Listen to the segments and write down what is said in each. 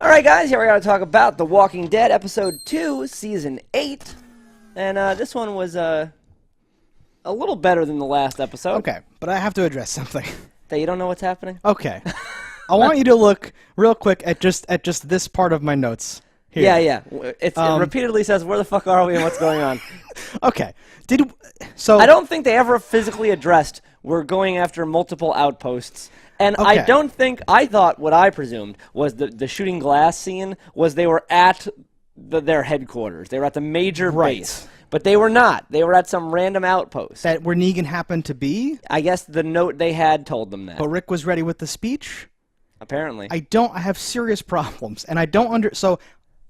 All right, guys, here we got to talk about The Walking Dead, Episode 2, Season 8. And this one was a little better than the last episode. Okay, but I have to address something. That you don't know what's happening? Okay. I want you to look real quick at just this part of my notes here. Yeah. It repeatedly says, where the fuck are we and what's going on? Okay. I don't think they ever physically addressed we're going after multiple outposts. And okay. I thought what I presumed was the shooting glass scene was they were at their headquarters. They were at the major base. But they were not. They were at some random outpost. That where Negan happened to be? I guess the note they had told them that. But Rick was ready with the speech? Apparently. I have serious problems. And I don't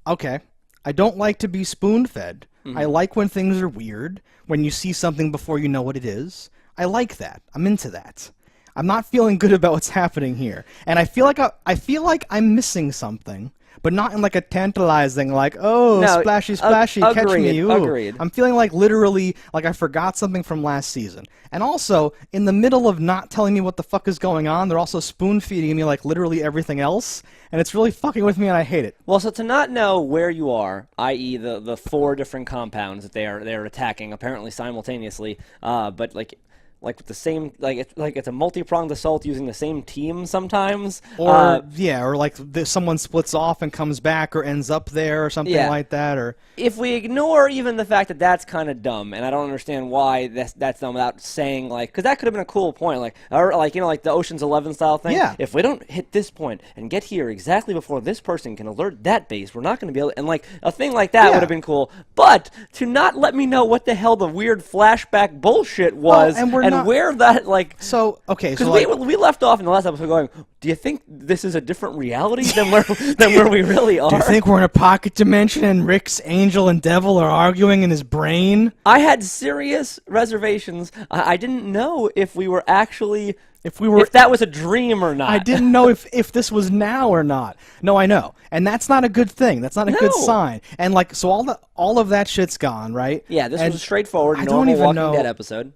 okay. I don't like to be spoon-fed. Mm-hmm. I like when things are weird, when you see something before you know what it is. I like that. I'm into that. I'm not feeling good about what's happening here. And I feel like I'm missing something, but not in like a tantalizing, like, oh, no, splashy, catch me. Ooh. Agreed. I'm feeling like literally like I forgot something from last season. And also, in the middle of not telling me what the fuck is going on, they're also spoon-feeding me like literally everything else. And it's really fucking with me and I hate it. Well, so to not know where you are, i.e. the 4 different compounds that they're attacking apparently simultaneously, but like with the same, it's a multi-pronged assault using the same team sometimes. Or, or like someone splits off and comes back or ends up there or something like that. Or if we ignore even the fact that that's kind of dumb, and I don't understand why that's dumb without saying, like, because that could have been a cool point, like the Ocean's 11 style thing. Yeah. If we don't hit this point and get here exactly before this person can alert that base, we're not going to be able to, and like a thing like that would have been cool. But to not let me know what the hell the weird flashback bullshit was, and where that, like... So, okay, so... Because we left off in the last episode going, do you think this is a different reality than where we really are? Do you think we're in a pocket dimension and Rick's angel and devil are arguing in his brain? I had serious reservations. I didn't know if we were actually... If that was a dream or not. I didn't know if this was now or not. No, I know. And that's not a good thing. That's not a good sign. And, like, so all of that shit's gone, right? Yeah, this was a straightforward, normal Walking Dead episode.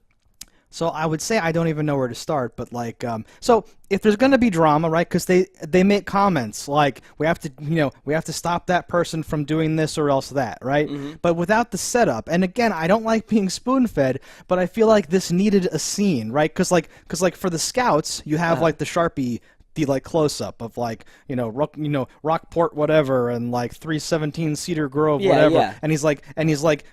So I would say I don't even know where to start, but like, so if there's going to be drama, right? Because they make comments like we have to stop that person from doing this or else that, right? Mm-hmm. But without the setup, and again, I don't like being spoon-fed, but I feel like this needed a scene, right? Because for the scouts, you have like the Sharpie. The like close up of like Rockport whatever and like 317 Cedar Grove whatever, and he's like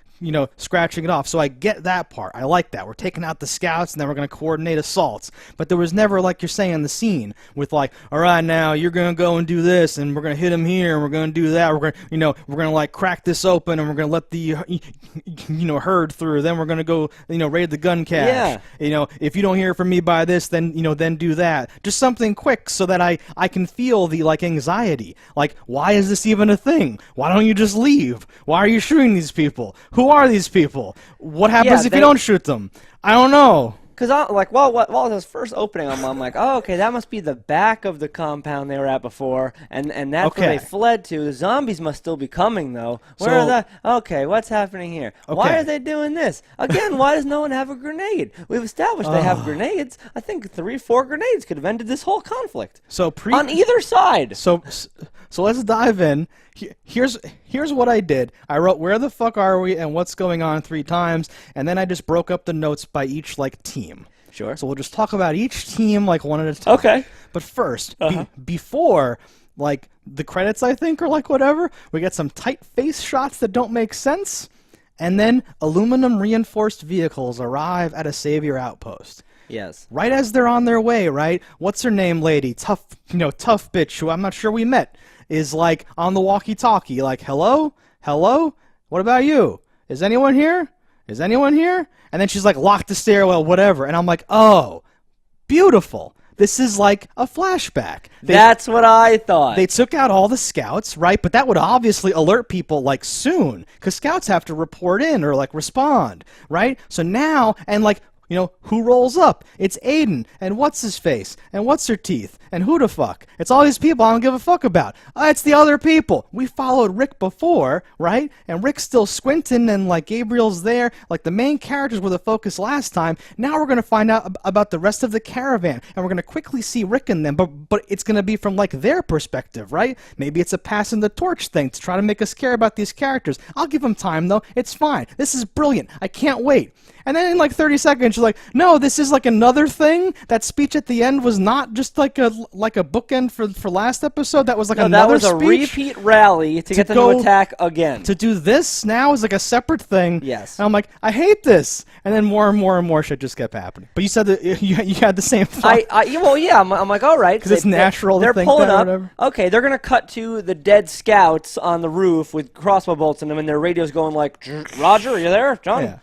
scratching it off. So I get that part. I like that. We're taking out the scouts and then we're going to coordinate assaults. But there was never, like you're saying, the scene with like, all right, now you're going to go and do this and we're going to hit him here and we're going to do that. We're going to like crack this open and we're going to let the herd through. Then we're going to go raid the gun cache. Yeah. If you don't hear from me by this, then then do that. Just something quick so that I can feel the like anxiety. Like, why is this even a thing? Why don't you just leave? Why are you shooting these people? Who are these people? What happens if you don't shoot them? I don't know. Because while it was first opening, I'm like, oh, okay, that must be the back of the compound they were at before, and that's where they fled to. The zombies must still be coming, though. Okay, what's happening here? Okay. Why are they doing this? Again, why does no one have a grenade? We've established they have grenades. I think 3-4 grenades could have ended this whole conflict. On either side. So let's dive in. Here's what I did. I wrote where the fuck are we and what's going on 3 times, and then I just broke up the notes by each like team. Sure. So we'll just talk about each team like one at a time. Okay. But first, before like the credits, I think, or like whatever, we get some tight face shots that don't make sense, and then aluminum reinforced vehicles arrive at a savior outpost. Yes. Right as they're on their way, right? What's her name, lady? Tough bitch who I'm not sure we met. Is like on the walkie-talkie, like, hello? Hello? What about you? Is anyone here? Is anyone here? And then she's like, lock the stairwell, whatever. And I'm like, oh, beautiful. This is like a flashback. That's what I thought. They took out all the scouts, right? But that would obviously alert people like soon, because scouts have to report in or like respond, right? So now, and like, who rolls up? It's Aiden, and what's his face, and what's her teeth, and who the fuck? It's all these people I don't give a fuck about. It's the other people. We followed Rick before, right? And Rick's still squinting, and like Gabriel's there. Like the main characters were the focus last time. Now we're gonna find out about the rest of the caravan, and we're gonna quickly see Rick and them, but it's gonna be from like their perspective, right? Maybe it's a passing the torch thing to try to make us care about these characters. I'll give them time though. It's fine. This is brilliant. I can't wait. And then in like 30 seconds, you're like, no, this is like another thing. That speech at the end was not just like a bookend for last episode. That was like another speech. That was a repeat rally to get them to attack again. To do this now is like a separate thing. Yes. And I'm like, I hate this. And then more and more and more shit just kept happening. But you said that you had the same thought. Well, yeah. I'm like, all right. Because it's natural to think pulling that up. or whatever. Okay, they're going to cut to the dead scouts on the roof with crossbow bolts in them, and their radio's going like, Roger, are you there, John? Yeah.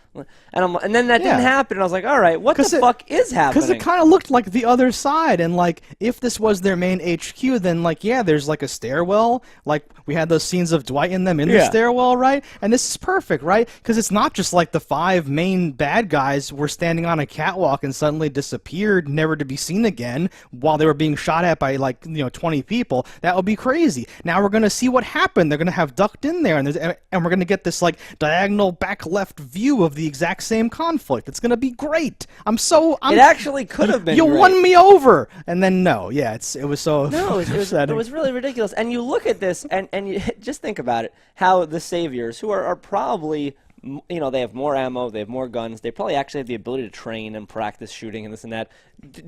And then that didn't happen, and I was like, all right, what the fuck is happening? Because it kind of looked like the other side, and like, if this was their main HQ, then like, yeah, there's like a stairwell, like, we had those scenes of Dwight and them in the stairwell, right? And this is perfect, right? Because it's not just like the 5 main bad guys were standing on a catwalk and suddenly disappeared, never to be seen again, while they were being shot at by like, 20 people. That would be crazy. Now we're going to see what happened. They're going to have ducked in there, and we're going to get this like diagonal back left view of the exact same conflict. It's going to be great. It actually could have been You great. won me over. And then it was so it was really ridiculous. And you look at this, and you just think about it, how the Saviors, who are probably, they have more ammo, they have more guns, they probably actually have the ability to train and practice shooting and this and that,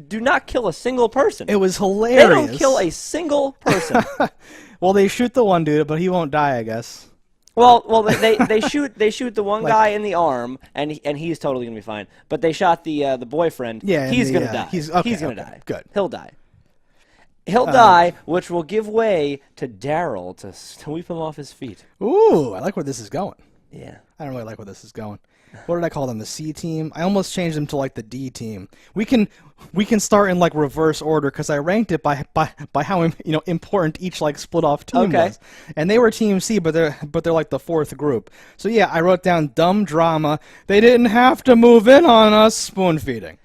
do not kill a single person. It was hilarious. They don't kill a single person. Well, they shoot the one dude, but he won't die, I guess. Well, they shoot the one guy in the arm, and he's totally gonna be fine. But they shot the boyfriend. Yeah, he's gonna die. He's gonna die. Good. He'll die. He'll die, which will give way to Daryl to sweep him off his feet. Ooh, I like where this is going. Yeah. I don't really like where this is going. What did I call them? The C team? I almost changed them to like the D team. We can start in like reverse order because I ranked it by how important each like split off team was. And they were Team C, but they're like the 4th group. So yeah, I wrote down dumb drama. They didn't have to move in on us. Spoon feeding.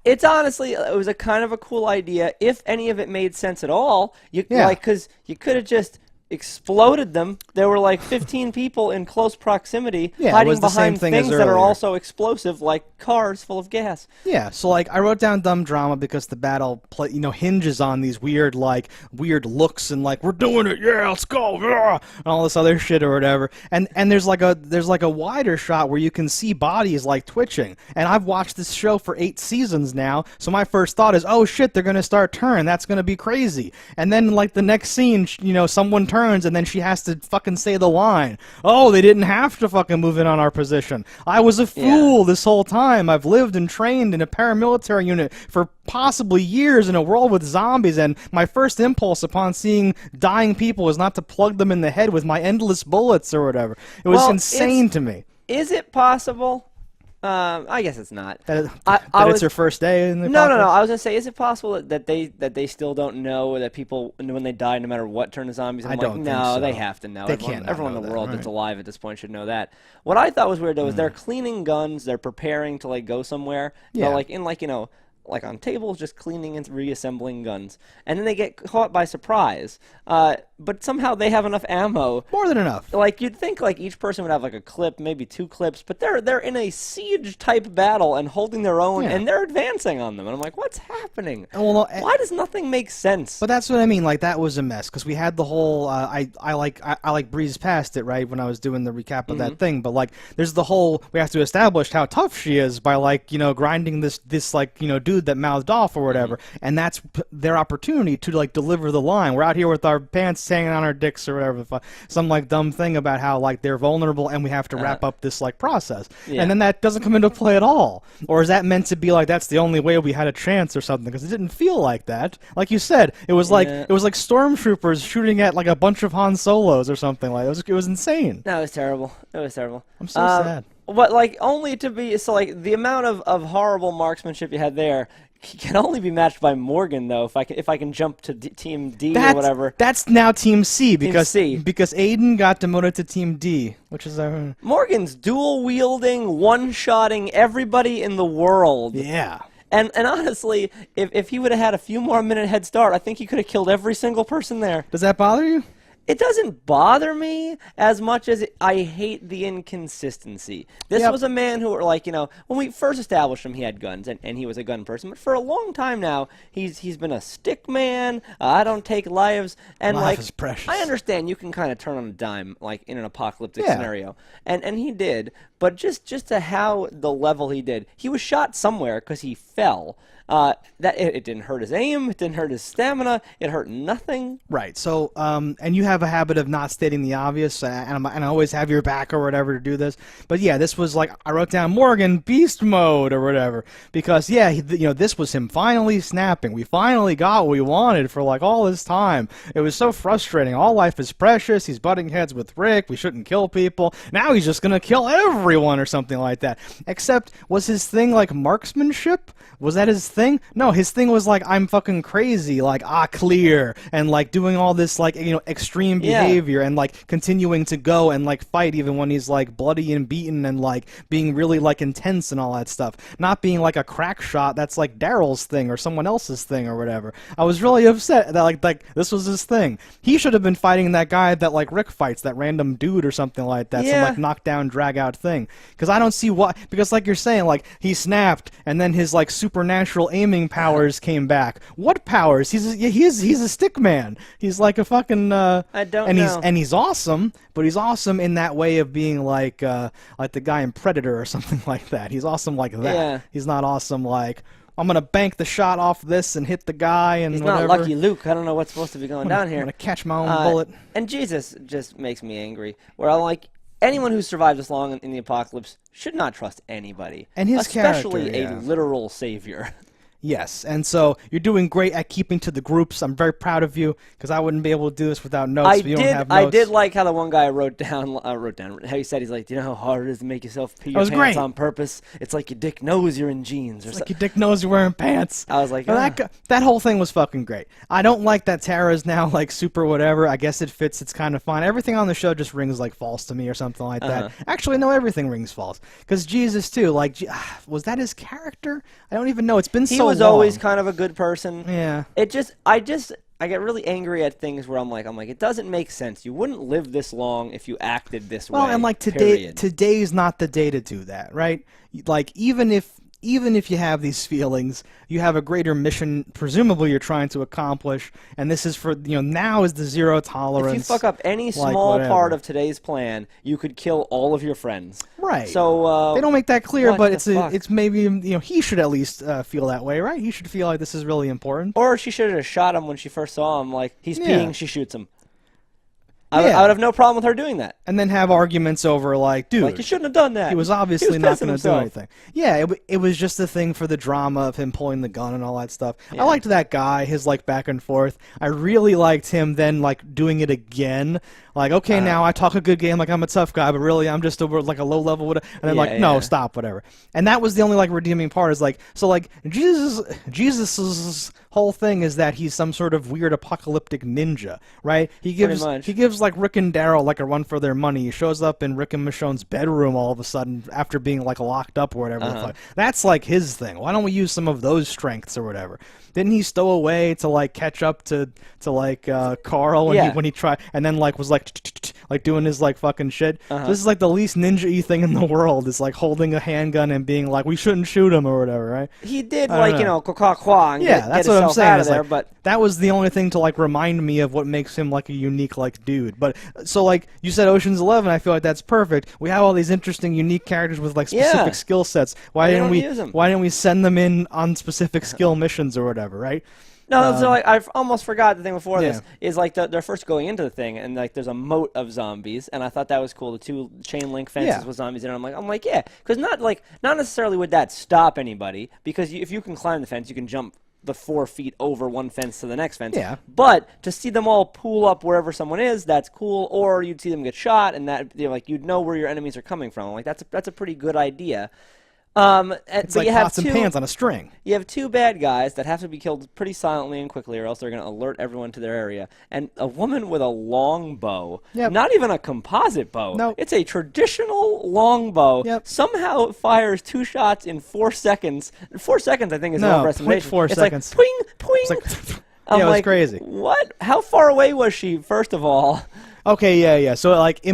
It's honestly, it was a kind of a cool idea if any of it made sense at all. Because you could have just exploded them. There were like 15 people in close proximity hiding behind things that are also explosive, like cars full of gas. Yeah, so like I wrote down dumb drama because the battle hinges on these weird looks and like we're doing it, yeah, let's go, yeah, and all this other shit or whatever. And there's like a wider shot where you can see bodies like twitching. And I've watched this show for 8 seasons now, so my first thought is, oh shit, they're gonna start turning. That's gonna be crazy. And then like the next scene, someone turns and then she has to fucking say the line, oh, they didn't have to fucking move in on our position. I was a fool this whole time. I've lived and trained in a paramilitary unit for possibly years in a world with zombies, and my first impulse upon seeing dying people was not to plug them in the head with my endless bullets or whatever. It was insane to me. Is it possible? I guess it's not. It's her first day in the No. I was gonna say, is it possible that they still don't know that people when they die, no matter what, turn to zombies? I don't think so. They have to know. Everyone in the world right. that's alive at this point should know that. What I thought was weird though is they're cleaning guns, they're preparing to like go somewhere. Yeah. They're like on tables, just cleaning and reassembling guns, and then they get caught by surprise. But somehow they have enough ammo. More than enough. Like you'd think, like each person would have like a clip, maybe 2 clips, but they're in a siege type battle and holding their own, and they're advancing on them. And I'm like, what's happening? Why does nothing make sense? But that's what I mean. Like that was a mess because we had the whole. I breezed past it right when I was doing the recap of that thing. But like, there's the whole. We have to establish how tough she is by like grinding this dude that mouthed off or whatever, and that's their opportunity to like deliver the line. We're out here with our pants hanging on our dicks or whatever, some like dumb thing about how like they're vulnerable and we have to wrap up this like process, and then that doesn't come into play at all. Or is that meant to be like that's the only way we had a chance or something? Because it didn't feel like that. Like you said, it was like stormtroopers shooting at like a bunch of Han Solos or something. Like it was insane. No, it was terrible. I'm so sad. But like only to be the amount of horrible marksmanship you had there He can only be matched by Morgan, though. If I can jump to Team D or whatever. That's now Team C because Team C. because Aiden got demoted to Team D, which is Morgan's dual wielding, one-shotting everybody in the world. yeah. And honestly, if he would have had a few more minute head start, I think he could have killed every single person there. Does that bother you? It doesn't bother me as much as I hate the inconsistency. This was a man who, like, when we first established him, he had guns, and he was a gun person. But for a long time now, he's been a stick man. I don't take lives. And, Life is precious. I understand you can kind of turn on a dime, like, in an apocalyptic scenario. And he did. But just to how the level he did, he was shot somewhere because he fell. It didn't hurt his aim, it didn't hurt his stamina, it hurt nothing. Right. So, and you have a habit of not stating the obvious, and I always have your back or whatever to do this. But yeah, this was like I wrote down Morgan beast mode or whatever because this was him finally snapping. We finally got what we wanted for like all this time. It was so frustrating. All life is precious. He's butting heads with Rick. We shouldn't kill people. Now he's just gonna kill everyone or something like that. Except, was his thing like marksmanship? Was that his thing? No, his thing was like, I'm fucking crazy, like, clear, and like doing all this like, extreme behavior and like continuing to go and like fight even when he's like bloody and beaten and like being really like intense and all that stuff. Not being like a crack shot that's like Daryl's thing or someone else's thing or whatever. I was really upset that like this was his thing. He should have been fighting that guy that like Rick fights, that random dude or something like that, some like knockdown drag out thing. Because I don't see why, because like you're saying, like he snapped and then his like supernatural aiming powers came back. What powers? He's a stick man. He's like a fucking I don't know. He's awesome, but he's awesome in that way of being like the guy in Predator or something like that. He's awesome like that. Yeah. He's not awesome like, I'm gonna bank the shot off this and hit the guy and he's whatever. not Lucky Luke. I don't know what's supposed to be going down here. I'm gonna catch my own bullet. And Jesus just makes me angry. Where I'm like, anyone who survived this long in the apocalypse should not trust anybody. And his especially character, a literal savior. Yes, and so you're doing great at keeping to the groups. I'm very proud of you because I wouldn't be able to do this without notes. You don't have notes. I did like how the one guy wrote down how he said, he's like, do you know how hard it is to make yourself pee your pants on purpose? It's like your dick knows you're in jeans. Or like your dick knows you're wearing pants. I was like, that whole thing was fucking great. I don't like that Tara's now like super whatever. I guess it fits. It's kind of fine. Everything on the show just rings like false to me or something like that. Actually, no, everything rings false. Because Jesus too, like, was that his character? I don't even know. It's been so long. He was always kind of a good person. Yeah. I get really angry at things where I'm like, it doesn't make sense. You wouldn't live this long if you acted this way. Well, and like today's not the day to do that, right? Like even if you have these feelings, you have a greater mission, presumably you're trying to accomplish, and this is for, now is the zero tolerance. If you fuck up any small part of today's plan, you could kill all of your friends. Right. So they don't make that clear, but it's maybe, he should at least feel that way, right? He should feel like this is really important. Or she should have shot him when she first saw him, like, he's peeing, she shoots him. I would have no problem with her doing that. And then have arguments over, like, dude, like, you shouldn't have done that. He was obviously not going to do anything. Yeah, it was just a thing for the drama of him pulling the gun and all that stuff. Yeah. I liked that guy, his, like, back and forth. I really liked him then, like, doing it again. Like, okay, now I talk a good game like I'm a tough guy, but really I'm just like a low level. And then no, stop, whatever. And that was the only like redeeming part is like, so like Jesus's whole thing is that he's some sort of weird apocalyptic ninja, right? He gives like Rick and Daryl like a run for their money. He shows up in Rick and Michonne's bedroom all of a sudden after being like locked up or whatever. That's like his thing. Why don't we use some of those strengths or whatever? Didn't he stow away to like catch up to like Carl when he tried, and then like was like doing his like fucking shit. So this is like the least ninja-y thing in the world. Is like holding a handgun and being like, we shouldn't shoot him or whatever, right? He did like qua and that's get what I'm saying. out of there, but that was the only thing to like remind me of what makes him like a unique like dude. But so like you said, Ocean's 11, I feel like that's perfect. We have all these interesting, unique characters with like specific skill sets. Why didn't we send them in on specific skill missions or whatever, right? No, so like, I almost forgot the thing before this is like they're first going into the thing and like there's a moat of zombies and I thought that was cool. The two chain link fences with zombies in it. I'm like because not necessarily would that stop anybody because if you can climb the fence you can jump the 4 feet over one fence to the next fence. Yeah. But to see them all pool up wherever someone is, that's cool. Or you'd see them get shot and that like you'd know where your enemies are coming from. I'm like that's a pretty good idea. It's but like you have pots and pans on a string. You have two bad guys that have to be killed pretty silently and quickly, or else they're going to alert everyone to their area. And a woman with a long bow, not even a composite bow. Nope. It's a traditional long bow. Yep. Somehow it fires 2 shots in 4 seconds. 4 seconds, I think, is an overestimation. 0.4 seconds. Like, pwing, pwing. It's like, yeah, it was crazy. What? How far away was she, first of all? Okay, yeah. So, like,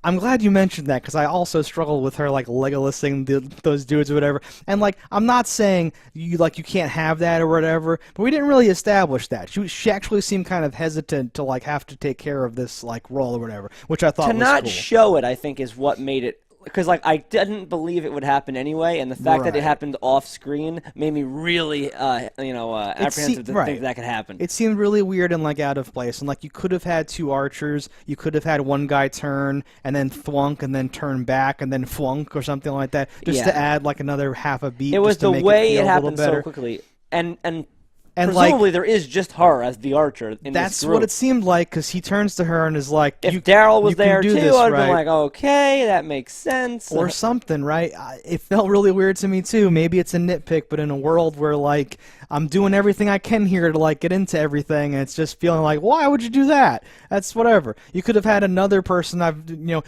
I'm glad you mentioned that, because I also struggled with her, like, Legolasing those dudes or whatever. And, like, I'm not saying you can't have that or whatever, but we didn't really establish that. She actually seemed kind of hesitant to, like, have to take care of this, like, role or whatever, which I thought was cool. To not show it, I think, is what made it. Because, like, I didn't believe it would happen anyway, and the fact that it happened off-screen made me really, apprehensive to think that could happen. It seemed really weird and, like, out of place. And, like, you could have had 2 archers. You could have had one guy turn, and then thwunk, and then turn back, and then flunk, or something like that, just to add, like, another half a beat. It was the way it happened so quickly. And presumably there is just her as the archer in this group. That's what it seemed like, because he turns to her and is like, if Daryl was there too, I'd have been like, okay, that makes sense. Or something, right? It felt really weird to me too. Maybe it's a nitpick, but in a world where, like, I'm doing everything I can here to, like, get into everything, and it's just feeling like, why would you do that? That's whatever. You could have had another person,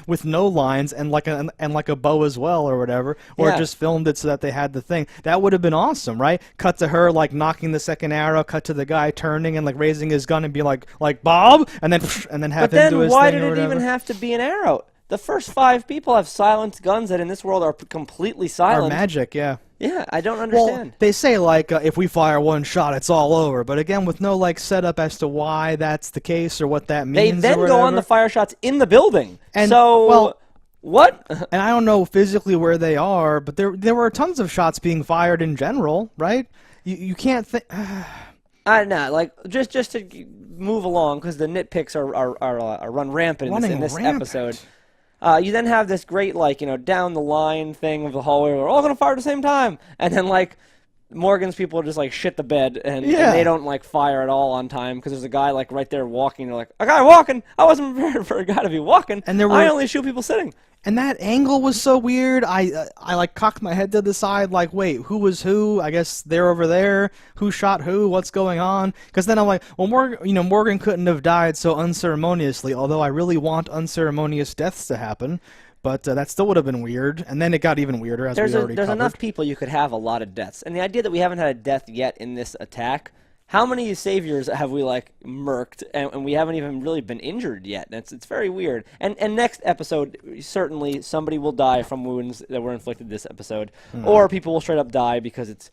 with no lines and like a bow as well or whatever, or just filmed it so that they had the thing. That would have been awesome, right? Cut to her, like, knocking the second arrow, cut to the guy turning and, like, raising his gun and be like Bob, and then have him do his thing. But then why did it even have to be an arrow? The first 5 people have silenced guns that in this world are completely silent. Or magic, yeah. Yeah, I don't understand. Well, they say, like, if we fire one shot, it's all over. But again, with no, like, setup as to why that's the case or what that means. They then go on the fire shots in the building. And so, well, what? And I don't know physically where they are, but there were tons of shots being fired in general, right? You can't think. I don't know, like, just to move along, because the nitpicks are run rampant in this episode. You then have this great, like, down the line thing of the hallway where we're all going to fire at the same time. And then, like, Morgan's people just, like, shit the bed and they don't, like, fire at all on time because there's a guy, like, right there walking. They're like, a guy walking? I wasn't prepared for a guy to be walking. And I only shoot people sitting. And that angle was so weird. I like cocked my head to the side, like, wait, who was who? I guess they're over there. Who shot who? What's going on? Because then I'm like, well, Morgan couldn't have died so unceremoniously. Although I really want unceremonious deaths to happen, but that still would have been weird. And then it got even weirder as we already covered. There's enough people you could have a lot of deaths, and the idea that we haven't had a death yet in this attack. How many saviors have we, like, murked, and we haven't even really been injured yet? It's very weird. And next episode, certainly somebody will die from wounds that were inflicted this episode, or people will straight up die because it's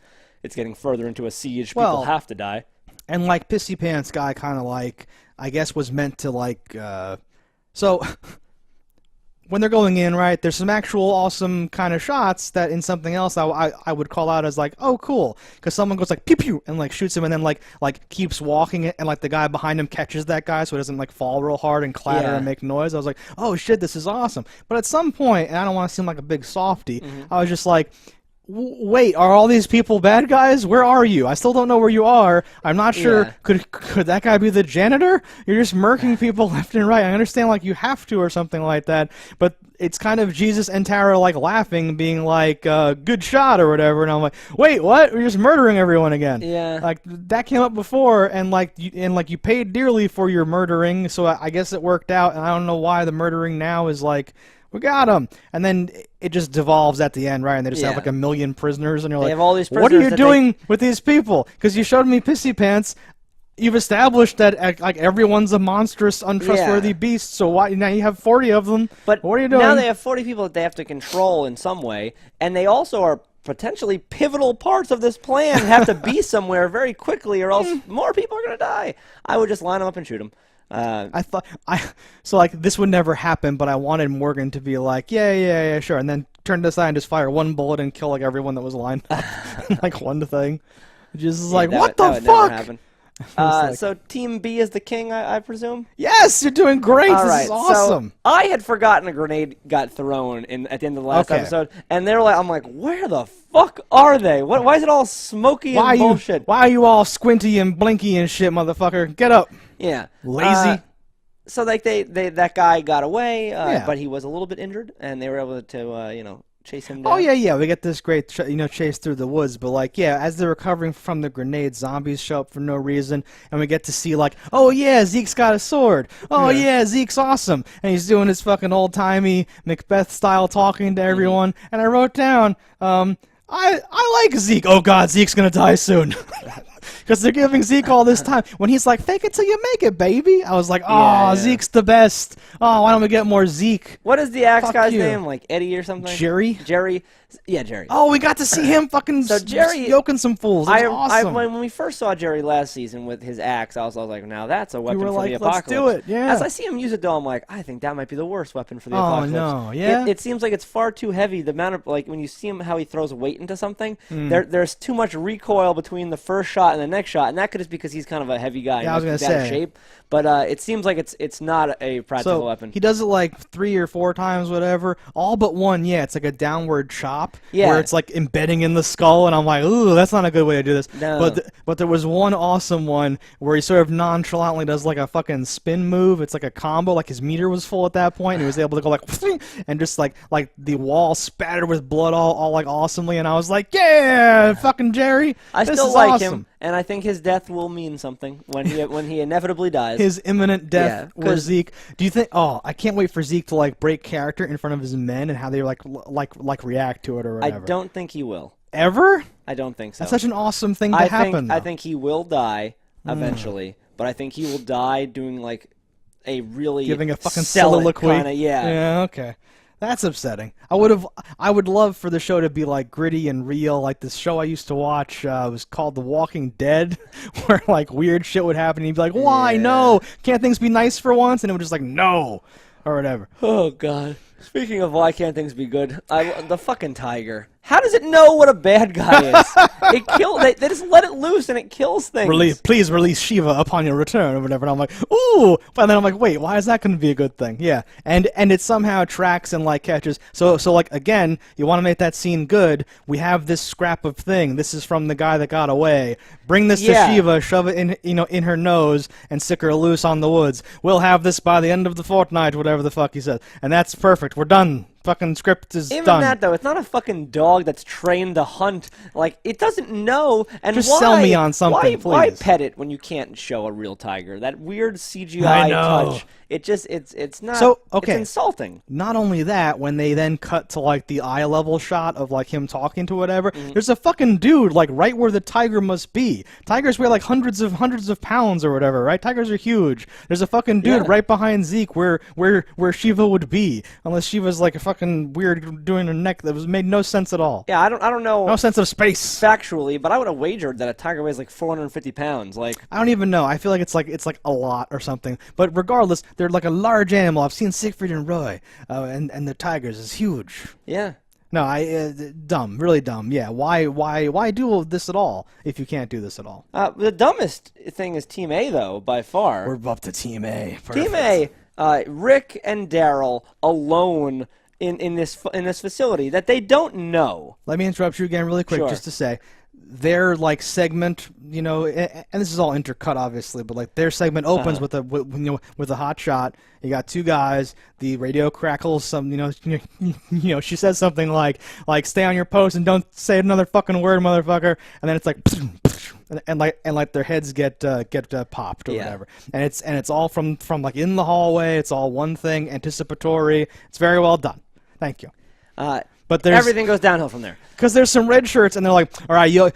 getting further into a siege. People have to die. And, like, Pissy Pants guy kind of, like, I guess was meant to, like, so... When they're going in, right, there's some actual awesome kind of shots that in something else I would call out as, like, oh, cool. Because someone goes, like, pew pew, and, like, shoots him and then, like keeps walking it, and, like, the guy behind him catches that guy so he doesn't, like, fall real hard and clatter and make noise. I was like, oh, shit, this is awesome. But at some point, and I don't want to seem like a big softy, I was just like, wait, are all these people bad guys? Where are you? I still don't know where you are. I'm not sure. Yeah. Could that guy be the janitor? You're just murking people left and right. I understand, like, you have to or something like that, but it's kind of Jesus and Tara, like, laughing, being like, good shot or whatever, and I'm like, wait, what? We're just murdering everyone again. Yeah. Like, that came up before, and you paid dearly for your murdering, so I guess it worked out, and I don't know why the murdering now is like, we got him, and then it just devolves at the end, right? And they just have like 1 million prisoners, and you're like, all these what are you doing with these people? Because you showed me Pissy Pants. You've established that, like, everyone's a monstrous, untrustworthy beast. So why now you have 40 of them? But what are you doing? Now they have 40 people that they have to control in some way, and they also are potentially pivotal parts of this plan and have to be somewhere very quickly, or else more people are going to die. I would just line them up and shoot them. So like this would never happen, but I wanted Morgan to be like, yeah, sure, and then turn to the side and just fire one bullet and kill, like, everyone that was lined up, like one thing. Just like, what the fuck? So Team B is the king, I presume? Yes, you're doing great. All this is awesome. So I had forgotten a grenade got thrown at the end of the last episode, and they're like, I'm like, where the fuck are they? Why is it all smoky and bullshit? Why are you all squinty and blinky and shit, motherfucker? Get up. Yeah. Lazy. So like that guy got away, but he was a little bit injured, and they were able to chase him down? Oh yeah. We get this great, chase through the woods. But like, yeah, as they're recovering from the grenade, zombies show up for no reason, and we get to see like, oh yeah, Zeke's got a sword. Oh yeah, Zeke's awesome, and he's doing his fucking old timey Macbeth style talking to everyone. And I wrote down, I like Zeke. Oh god, Zeke's gonna die soon. Because they're giving Zeke all this time. When he's like, fake it till you make it, baby. I was like, oh, Zeke's the best. Oh, why don't we get more Zeke? What is the axe guy's name? Like Eddie or something? Jerry? Jerry. Yeah, Jerry. Oh, we got to see him fucking yoking some fools. It was awesome. When we first saw Jerry last season with his axe, I was like, now that's a weapon for the apocalypse. Let's do it, yeah. As I see him use it, though, I'm like, I think that might be the worst weapon for the apocalypse. Oh, no, yeah? It seems like it's far too heavy. The amount of, like, when you see him, how he throws weight into something, there's too much recoil between the first shot and the next shot, and that could just because he's kind of a heavy guy. Yeah, I was going to say. Out of shape. But it seems like it's not a practical weapon. He does it like 3 or 4 times, whatever. All but one, it's like a downward chop where it's like embedding in the skull, and I'm like, ooh, that's not a good way to do this. No. But there was one awesome one where he sort of nonchalantly does like a fucking spin move. It's like a combo, like his meter was full at that point, and he was able to go like, and just like the wall spattered with blood all like awesomely, and I was like, yeah, fucking Jerry, I this still is like awesome. him, and I think his death will mean something when he inevitably dies. His imminent death or Zeke. Do you think? Oh, I can't wait for Zeke to like break character in front of his men and how they like react to it or whatever. I don't think he will. Ever? I don't think so. That's such an awesome thing to happen. I think he will die eventually, but I think he will die doing like a really giving a fucking soliloquy. Kinda, yeah. Okay. That's upsetting. I would love for the show to be like gritty and real, like this show I used to watch was called The Walking Dead, where like weird shit would happen and you'd be like, why no? Can't things be nice for once? And it would just like, no, or whatever. Oh god. Speaking of why can't things be good, the fucking tiger. How does it know what a bad guy is? They just let it loose and it kills things. Please release Shiva upon your return or whatever. And I'm like, ooh, but then I'm like, wait, why is that going to be a good thing? Yeah, and it somehow tracks and like catches. So like again, you want to make that scene good. We have this scrap of thing. This is from the guy that got away. Bring this to Shiva, shove it in her nose, and stick her loose on the woods. We'll have this by the end of the fortnight, whatever the fuck he says, and that's perfect. We're done. Fucking script is done. Even that though, it's not a fucking dog that's trained to hunt. Like it doesn't know. And just sell me on something, please. Why pet it when you can't show a real tiger? That weird CGI touch. It's not. So okay, it's insulting. Not only that, when they then cut to like the eye level shot of like him talking to whatever, there's a fucking dude like right where the tiger must be. Tigers weigh like hundreds of pounds or whatever, right? Tigers are huge. There's a fucking dude right behind Zeke where Shiva would be, unless Shiva's like a fucking weird doing her neck that made no sense at all. Yeah, I don't know. No sense of space factually, but I would have wagered that a tiger weighs like 450 pounds. Like I don't even know. I feel like it's like a lot or something. But regardless, they're like a large animal. I've seen Siegfried and Roy, and the tigers is huge. Yeah. No, dumb, really dumb. Yeah, why do this at all if you can't do this at all? The dumbest thing is Team A though, by far. We're up to Team A. Perfect. Team A, Rick and Daryl alone in this facility that they don't know. Let me interrupt you again really quick just to say their like segment, and this is all intercut obviously, but like their segment opens with a hot shot. You got two guys, the radio crackles some, she says something like stay on your post and don't say another fucking word, motherfucker, and then it's like and like their heads get popped or whatever. And it's all from like in the hallway. It's all one thing, anticipatory. It's very well done. Thank you. But everything goes downhill from there. Because there's some red shirts, and they're like, all right,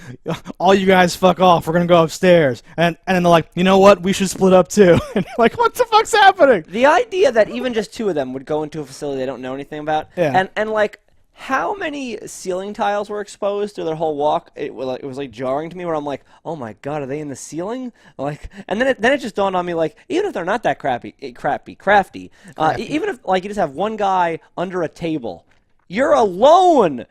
all you guys fuck off. We're going to go upstairs. And then they're like, you know what? We should split up, too. And you're like, what the fuck's happening? The idea that even just two of them would go into a facility they don't know anything about. Yeah. And like, how many ceiling tiles were exposed through their whole walk? It was like jarring to me where I'm like, oh my god, are they in the ceiling? Like, and then it just dawned on me, like, even if they're not that crafty, even if like you just have one guy under a table, you're alone.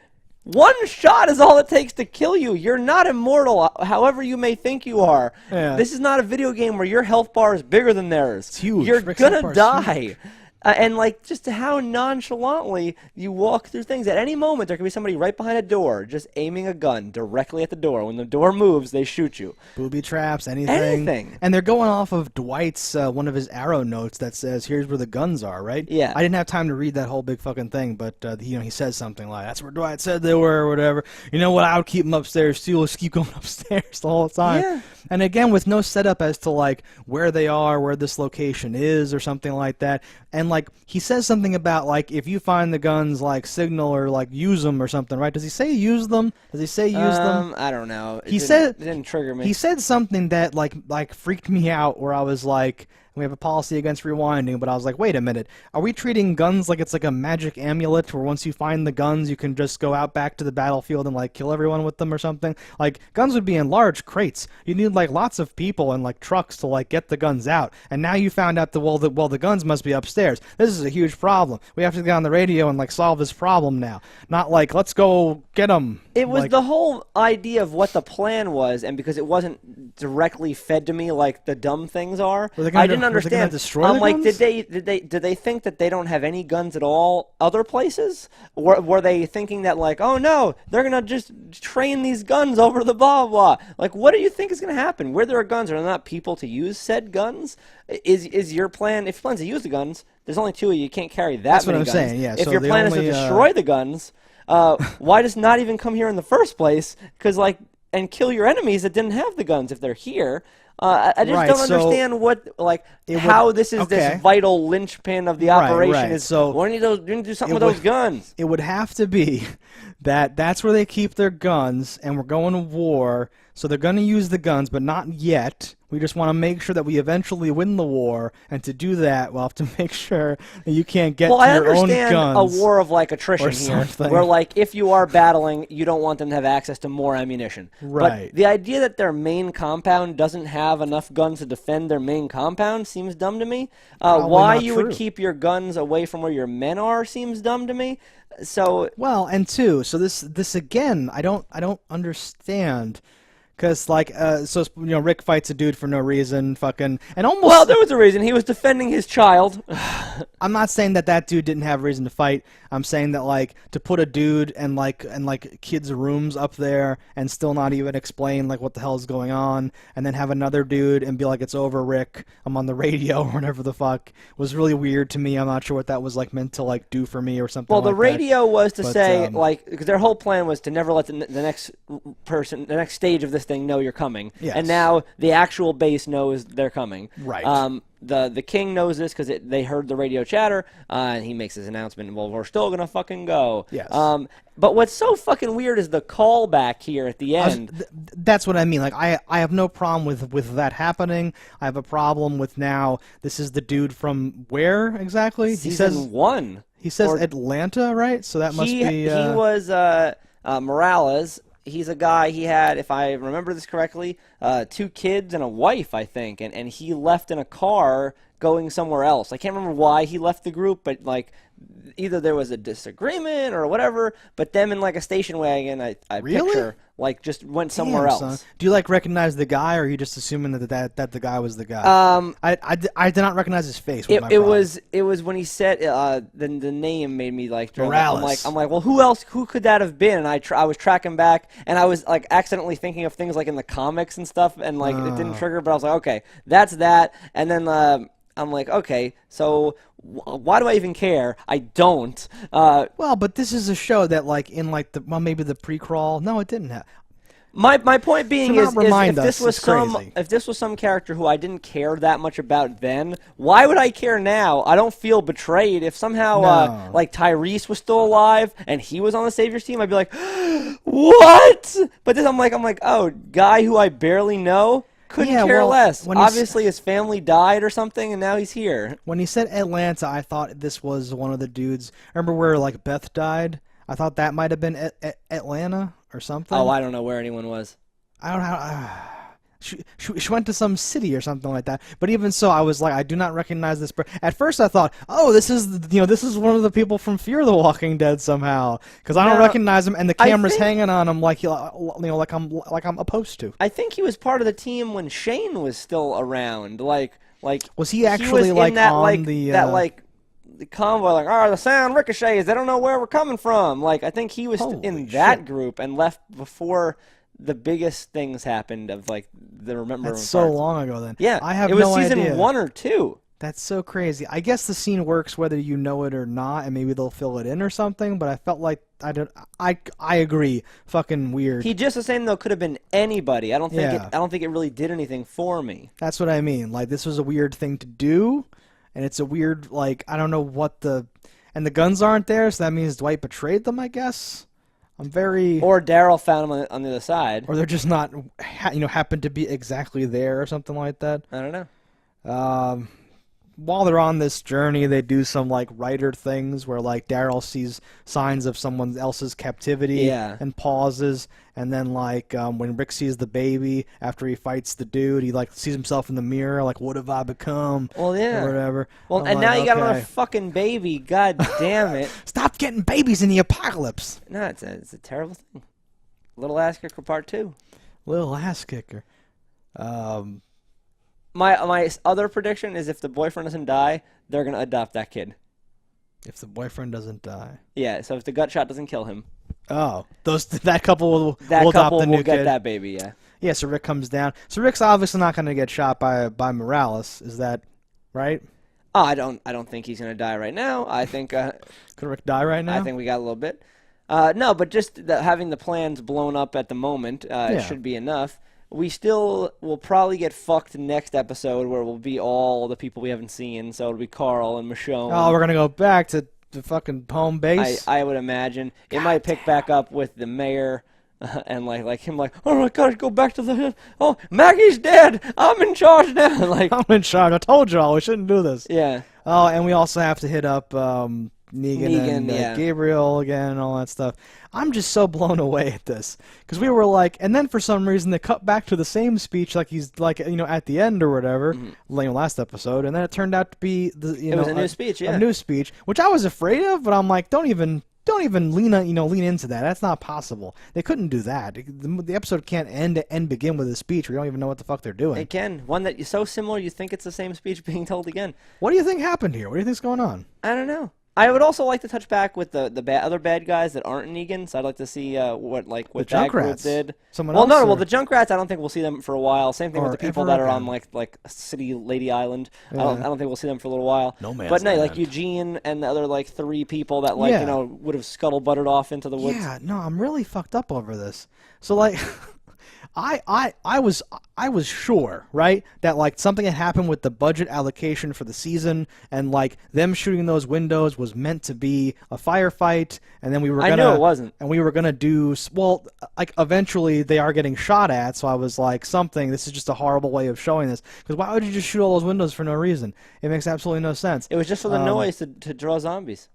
One shot is all it takes to kill you. You're not immortal, however you may think you are. Yeah. This is not a video game where your health bar is bigger than theirs. It's huge. You're gonna die. And like just how nonchalantly you walk through things. At any moment, there could be somebody right behind a door just aiming a gun directly at the door. When the door moves, they shoot you. Booby traps, anything. Anything. And they're going off of Dwight's, one of his arrow notes that says, here's where the guns are, right? Yeah. I didn't have time to read that whole big fucking thing, but, he says something like, that's where Dwight said they were, or whatever. You know what? I would keep them upstairs, too. Let's keep going upstairs the whole time. Yeah. And again, with no setup as to, like, where they are, where this location is, or something like that. And, like, he says something about, like, if you find the guns, like, signal or, like, use them or something, right? Does he say use them? Does he say use them? I don't know. He said it didn't trigger me. He said something that, like freaked me out, where I was like, we have a policy against rewinding, but I was like, wait a minute, are we treating guns like it's like a magic amulet where once you find the guns you can just go out back to the battlefield and like kill everyone with them or something? Like, guns would be in large crates. You need like lots of people and like trucks to like get the guns out. And now you found out that the guns must be upstairs. This is a huge problem. We have to get on the radio and like solve this problem now. Not like, let's go get them. It was like, the whole idea of what the plan was, and because it wasn't directly fed to me like the dumb things are, I didn't understand. I'm like, did they think that they don't have any guns at all other places? Were they thinking that like, oh no, they're gonna just train these guns over the blah blah? Like, what do you think is gonna happen? Where there are guns, are there not people to use said guns? Is your plan? If your plan's to use the guns, there's only two of you. You can't carry that many guns. That's what I'm saying. Yeah. If so your plan is to destroy the guns. Why just not even come here in the first place? And kill your enemies that didn't have the guns if they're here. I just don't understand how this is this vital linchpin of the operation. Right. Is so we need to do something with those guns. It would have to be that's where they keep their guns, and we're going to war, so they're going to use the guns, but not yet. We just want to make sure that we eventually win the war, and to do that, we'll have to make sure that you can't get to your own guns. Well, I understand a war of like attrition here, where like if you are battling, you don't want them to have access to more ammunition. Right. But the idea that their main compound doesn't have enough guns to defend their main compound seems dumb to me. Why you would keep your guns away from where your men are seems dumb to me. So well, and two, so this again, I don't understand. Because, Rick fights a dude for no reason, fucking, and almost... Well, there was a reason. He was defending his child. I'm not saying that dude didn't have reason to fight. I'm saying that, like, to put a dude in, like kids' rooms up there and still not even explain, like, what the hell is going on, and then have another dude and be like, it's over, Rick, I'm on the radio, or whatever the fuck, was really weird to me. I'm not sure what that was, like, meant to, like, do for me or something like that. Well, the radio was to say, because their whole plan was to never let the next stage of this thing know you're coming. Yes. And now the actual base knows they're coming. Right. The king knows this because they heard the radio chatter, and he makes his announcement, well, we're still going to fucking go. Yes. But what's so fucking weird is the callback here at the end. That's what I mean. Like, I have no problem with that happening. I have a problem with now, this is the dude from where exactly? Season 1. He says Atlanta, right? So that must be... He was Morales. He's a guy, he had, if I remember this correctly, 2 kids and a wife, I think, and he left in a car going somewhere else. I can't remember why he left the group, but, like, either there was a disagreement or whatever, but them in, like, a station wagon, I really? picture, like, just went somewhere else. Son. Do you, like, recognize the guy, or are you just assuming that the guy was the guy? I did not recognize his face. It was when he said the name made me like Morales. I'm like, well, who could that have been? And I was tracking back, and I was like accidentally thinking of things like in the comics and stuff, and like it didn't trigger, but I was like, okay, that's that, and then I'm like, okay, so why do I even care? I don't. Well, but this is a show that, like, in like maybe the pre-crawl. No, it didn't have. My point being is if this was some character who I didn't care that much about then, why would I care now? I don't feel betrayed. If somehow like Tyrese was still alive and he was on the Saviors team, I'd be like, what? But then I'm like, oh, guy who I barely know. Couldn't care less. Obviously, his family died or something, and now he's here. When he said Atlanta, I thought this was one of the dudes. Remember where, like, Beth died? I thought that might have been Atlanta or something. Oh, I don't know where anyone was. I don't know. She went to some city or something like that. But even so, I was like, I do not recognize this. At first, I thought, oh, this is one of the people from Fear the Walking Dead somehow, because I don't recognize him, and the camera's hanging on him like I'm supposed to. I think he was part of the team when Shane was still around. Like was he actually was like in that, on like, the that like the convoy, like, oh, the sound ricochets. They don't know where we're coming from. Like, I think he was in that group and left before the biggest things happened of, like, the remembering. That's so long ago then. Yeah, I have it was no season idea. 1 or 2. That's so crazy. I guess the scene works whether you know it or not, and maybe they'll fill it in or something. But I felt like I agree. Fucking weird. He just was saying though, could have been anybody. I don't think it really did anything for me. That's what I mean. Like, this was a weird thing to do, and it's a weird, like, I don't know what the guns aren't there, so that means Dwight betrayed them, I guess. I'm very... Or Daryl found them on the other side. Or they're just not, happened to be exactly there or something like that. I don't know. While they're on this journey, they do some, like, writer things where, like, Daryl sees signs of someone else's captivity and pauses. And then, like, when Rick sees the baby after he fights the dude, he, like, sees himself in the mirror, like, what have I become? Well, yeah. Or whatever. Well, I'm and like, now you got another fucking baby. God damn it. Stop getting babies in the apocalypse. No, it's a terrible thing. Little ass kicker part 2. Little ass kicker. My other prediction is if the boyfriend doesn't die, they're going to adopt that kid. If the boyfriend doesn't die. Yeah, so if the gut shot doesn't kill him. Oh, that couple will adopt the new kid. Get that baby, yeah. Yeah, so Rick comes down. So Rick's obviously not going to get shot by Morales. Is that right? Oh, I don't think he's going to die right now. I think... Could Rick die right now? I think we got a little bit. No, but just having the plans blown up at the moment should be enough. We still will probably get fucked next episode where we'll be all the people we haven't seen. So it'll be Carl and Michonne. Oh, we're going to go back to the fucking home base? I would imagine. It might pick back up with the mayor and like him like, oh my god, go back to the... Oh, Maggie's dead. I'm in charge now. Like, I'm in charge. I told y'all we shouldn't do this. Yeah. Oh, and we also have to hit up Negan and Gabriel again and all that stuff. I'm just so blown away at this because we were like, and then for some reason they cut back to the same speech like he's like at the end or whatever, last episode, and then it turned out to be it was a new speech, a new speech, which I was afraid of, but I'm like, don't even lean into that. That's not possible. They couldn't do that. The episode can't end and begin with a speech. We don't even know what the fuck they're doing. It can. One that is so similar you think it's the same speech being told again. What do you think happened here? What do you think's going on? I don't know. I would also like to touch back with the other bad guys that aren't Negan. So I'd like to see what that group did. Someone else? Well, the Junkrats. I don't think we'll see them for a while. Same thing with the people that are on like City Lady Island. Yeah. I don't think we'll see them for a little while. No man. But no, like Eugene and the other like 3 people that would have scuttlebutted off into the woods. Yeah. No, I'm really fucked up over this. So like. I was sure, right, that like something had happened with the budget allocation for the season, and like them shooting those windows was meant to be a firefight, and then we were gonna. I know it wasn't. And we were gonna do like eventually they are getting shot at, so I was like, this is just a horrible way of showing this, because why would you just shoot all those windows for no reason? It makes absolutely no sense. It was just for the noise to draw zombies.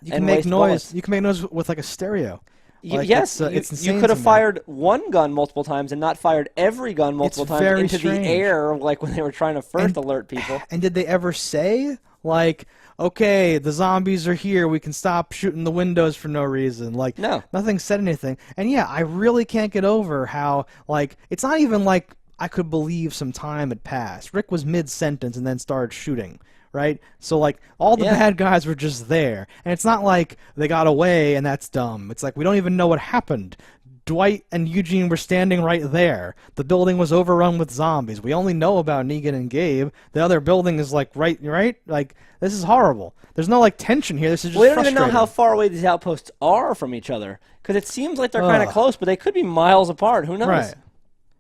You can make noise. Bullets. You can make noise with like a stereo. Like, yes, you could have fired one gun multiple times and not fired every gun multiple times into the air, like when they were trying to first alert people. And did they ever say, like, okay, the zombies are here, we can stop shooting the windows for no reason? Like, no. Nothing said anything. And yeah, I really can't get over how, like, it's not even like I could believe some time had passed. Rick was mid-sentence and then started shooting. Right? So, like, all the bad guys were just there. And it's not like they got away and that's dumb. It's like we don't even know what happened. Dwight and Eugene were standing right there. The building was overrun with zombies. We only know about Negan and Gabe. The other building is, like, right? Like, this is horrible. There's no, like, tension here. This is just We don't even know how far away these outposts are from each other. Because it seems like they're kind of close, but they could be miles apart. Who knows? Right.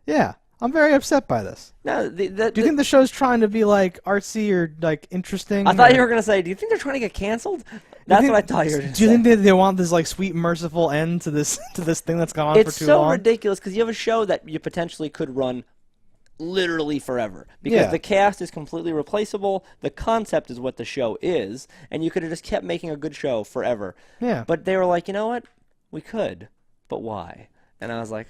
Yeah. I'm very upset by this. No, do you think the show's trying to be like artsy or like interesting? I thought you were gonna say, do you think they're trying to get canceled? That's what I thought you were gonna say. Do you think they want this like sweet, merciful end to this thing that's gone on for too long? It's so ridiculous because you have a show that you potentially could run literally forever because the cast is completely replaceable. The concept is what the show is, and you could have just kept making a good show forever. Yeah. But they were like, you know what? We could, but why? And I was like,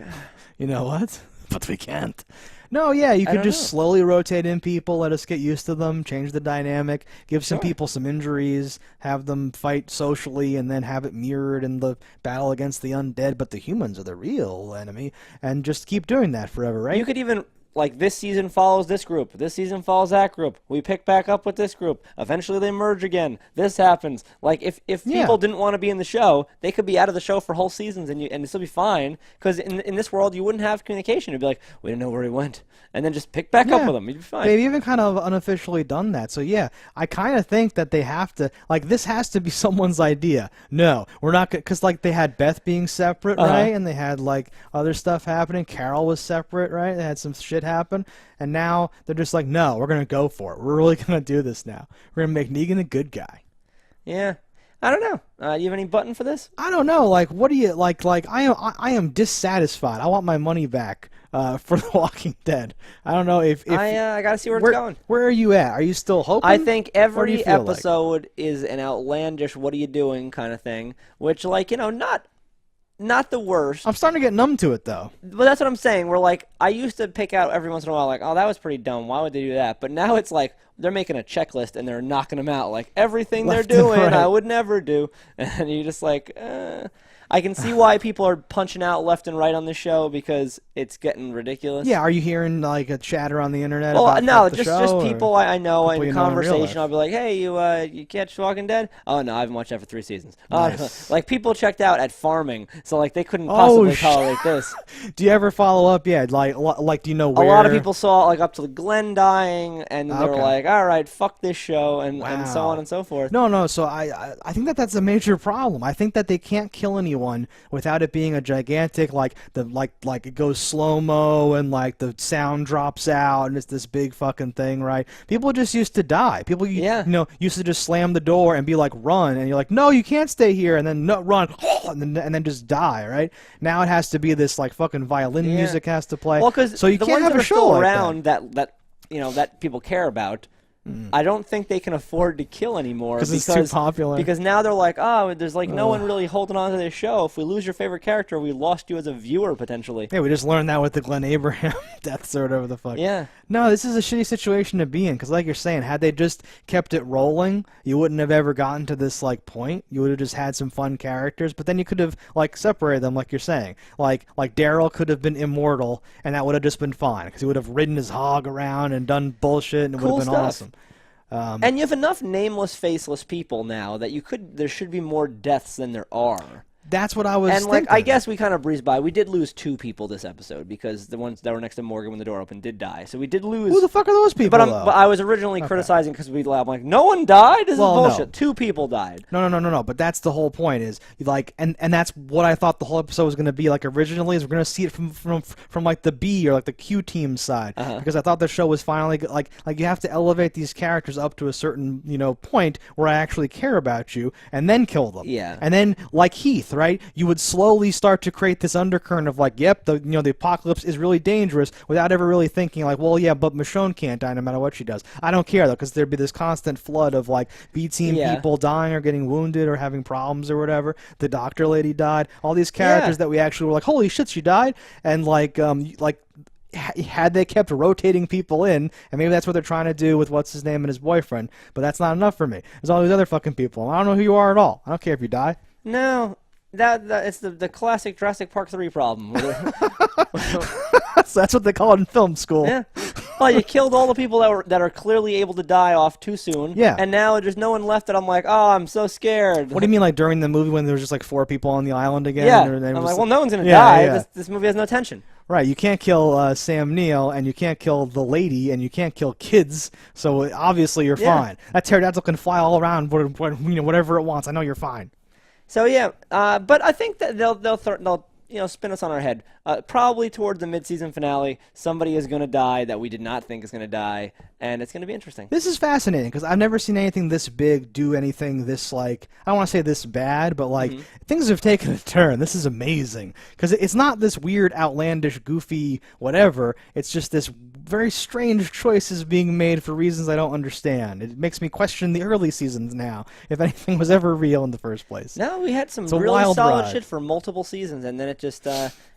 you know what? But we can't. No, yeah, you could just slowly rotate in people, let us get used to them, change the dynamic, give some people some injuries, have them fight socially, and then have it mirrored in the battle against the undead, but the humans are the real enemy, and just keep doing that forever, right? You could even like this season follows this group, this season follows that group. We pick back up with this group. Eventually they merge again. This happens. Like if people didn't want to be in the show, they could be out of the show for whole seasons and it'd still be fine. Because in this world you wouldn't have communication. It'd be like, we didn't know where he went, and then just pick back up with him. You'd be fine. They've even kind of unofficially done that. So yeah, I kind of think that they have to, like, this has to be someone's idea. No, we're not, because like they had Beth being separate, right, and they had like other stuff happening. Carol was separate, right? They had some shit happen, and now they're just like, no, we're gonna go for it. We're really gonna do this now. We're gonna make Negan a good guy. Yeah, I don't know. You have any button for this? I don't know. Like, what do you like? Like, I am dissatisfied. I want my money back for The Walking Dead. I don't know if I gotta see where it's going. Where are you at? Are you still hoping? I think every episode is an outlandish "what are you doing" kind of thing, which, like, you know, not the worst. I'm starting to get numb to it, though. But that's what I'm saying. We're like, I used to pick out every once in a while, like, oh, that was pretty dumb. Why would they do that? But now it's like they're making a checklist and they're knocking them out. Like, everything they're doing, I would never do. And you're just like, I can see why people are punching out left and right on the show because it's getting ridiculous. Yeah, are you hearing like a chatter on the internet? Well, about no, the just show, people I know people in conversation. I'll be like, hey, you catch Walking Dead? Oh no, I haven't watched that for 3 seasons. Nice. Like people checked out at farming, so like they couldn't possibly tolerate this. Do you ever follow up? Yeah, like do you know where? A lot of people saw like up to Glenn dying, and they were like, all right, fuck this show, and so on and so forth. No. So I think that's a major problem. I think that they can't kill anyone without it being a gigantic like it goes slow-mo and like the sound drops out and it's this big fucking thing, right? People just used to die. People you know used to just slam the door and be like, run, and you're like, no, you can't stay here, and then no, run, and then just die, right? Now it has to be this like fucking violin music has to play. Well, because so you the can't ones have that a are show still like around that you know that people care about. I don't think they can afford to kill anymore because it's too popular. Because now they're like, oh, there's like no one really holding on to this show. If we lose your favorite character, we lost you as a viewer potentially. Yeah, we just learned that with the Glenn Abraham deaths or whatever the fuck. Yeah. No, this is a shitty situation to be in because, like you're saying, had they just kept it rolling, you wouldn't have ever gotten to this like point. You would have just had some fun characters, but then you could have like separated them, like you're saying. Like Daryl could have been immortal, and that would have just been fine because he would have ridden his hog around and done bullshit, and it would have been awesome. And you have enough nameless, faceless people now that there should be more deaths than there are. That's what I was thinking. And, like, I guess we kind of breezed by. We did lose 2 people this episode because the ones that were next to Morgan when the door opened did die. So we did lose... Who the fuck are those people, But I was originally criticizing because I'm like, no one died? This is bullshit. No. 2 people died. No. But that's the whole point is, like, and that's what I thought the whole episode was going to be like originally, is we're going to see it from like the B or like the Q team side. Because I thought the show was finally, like you have to elevate these characters up to a certain, point where I actually care about you and then kill them. Yeah. And then, like Heath, right? You would slowly start to create this undercurrent of like, yep, the apocalypse is really dangerous without ever really thinking like, well, yeah, but Michonne can't die no matter what she does. I don't care though, because there'd be this constant flood of like B team people dying or getting wounded or having problems or whatever. The doctor lady died. All these characters that we actually were like, holy shit, she died, and had they kept rotating people in, and maybe that's what they're trying to do with what's his name and his boyfriend, but that's not enough for me. There's all these other fucking people. I don't know who you are at all. I don't care if you die. No. That it's the classic Jurassic Park 3 problem. So that's what they call it in film school. Yeah. Well, you killed all the people that are clearly able to die off too soon. Yeah. And now there's no one left, and I'm like, oh, I'm so scared. What do you mean, like during the movie when there was just like 4 people on the island again? Yeah. I'm like, well, no one's gonna die. Yeah. This movie has no tension. Right, you can't kill Sam Neill, and you can't kill the lady, and you can't kill kids, so obviously you're fine. That pterodactyl can fly all around, whatever it wants. I know you're fine. So yeah, but I think that they'll spin us on our head. Probably toward the mid-season finale, somebody is going to die that we did not think is going to die, and it's going to be interesting. This is fascinating because I've never seen anything this big do anything this, like, I don't want to say this bad, but like things have taken a turn. This is amazing because it's not this weird, outlandish, goofy whatever. It's just this very strange choices being made for reasons I don't understand. It makes me question the early seasons now, if anything was ever real in the first place. No, we had some really solid shit for multiple seasons, and then it just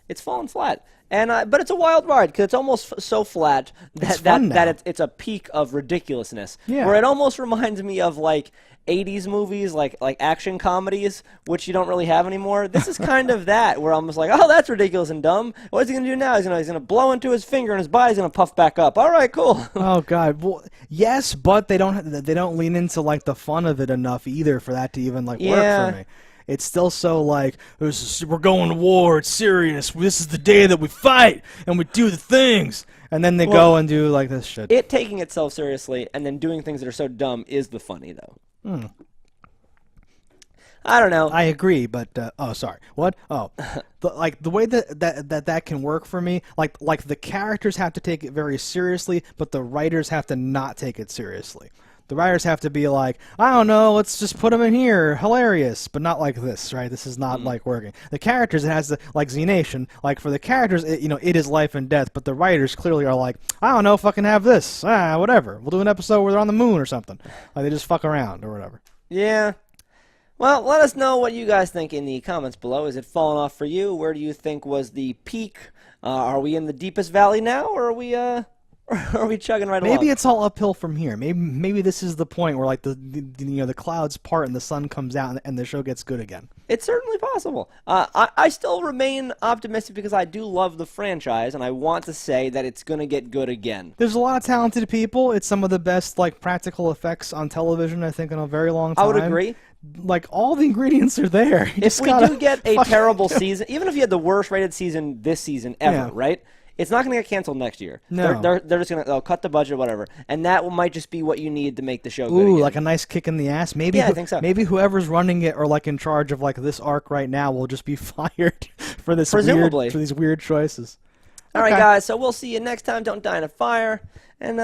it's fallen flat. And but it's a wild ride because it's almost so flat that it's a peak of ridiculousness. Yeah. Where it almost reminds me of like 80s movies, like action comedies, which you don't really have anymore. This is kind of that, where I'm just like, oh, that's ridiculous and dumb. What's he gonna do now? He's gonna blow into his finger and his body's gonna puff back up. All right, cool. Oh God, well, yes, but they don't lean into like the fun of it enough either for that to even like work for me. It's still so like, we're going to war, it's serious, this is the day that we fight, and we do the things. And then they go and do like this shit. It taking itself seriously and then doing things that are so dumb is the funny, though. I don't know. I agree, but, oh, sorry. What? Oh. The way that can work for me, like the characters have to take it very seriously, but the writers have to not take it seriously. The writers have to be like, I don't know, let's just put them in here, hilarious, but not like this, right? This is not like working. The characters, it has to, like Z Nation, like for the characters, it is life and death, but the writers clearly are like, I don't know, fucking have this, whatever. We'll do an episode where they're on the moon or something. Like they just fuck around or whatever. Yeah. Well, let us know what you guys think in the comments below. Is it falling off for you? Where do you think was the peak? Are we in the deepest valley now, or are we chugging right along? Maybe it's all uphill from here. Maybe this is the point where like the clouds part and the sun comes out and the show gets good again. It's certainly possible. I still remain optimistic because I do love the franchise and I want to say that it's going to get good again. There's a lot of talented people. It's some of the best like practical effects on television I think in a very long time. I would agree. Like all the ingredients are there. If we do get a terrible season, even if you had the worst rated season this season ever, right? It's not going to get canceled next year. No. They're just going to cut the budget, whatever. And that might just be what you need to make the show good again. Like a nice kick in the ass. Maybe I think so. Maybe whoever's running it or like in charge of like this arc right now will just be fired for this Presumably. for these weird choices. All right, guys. So we'll see you next time. Don't die in a fire. And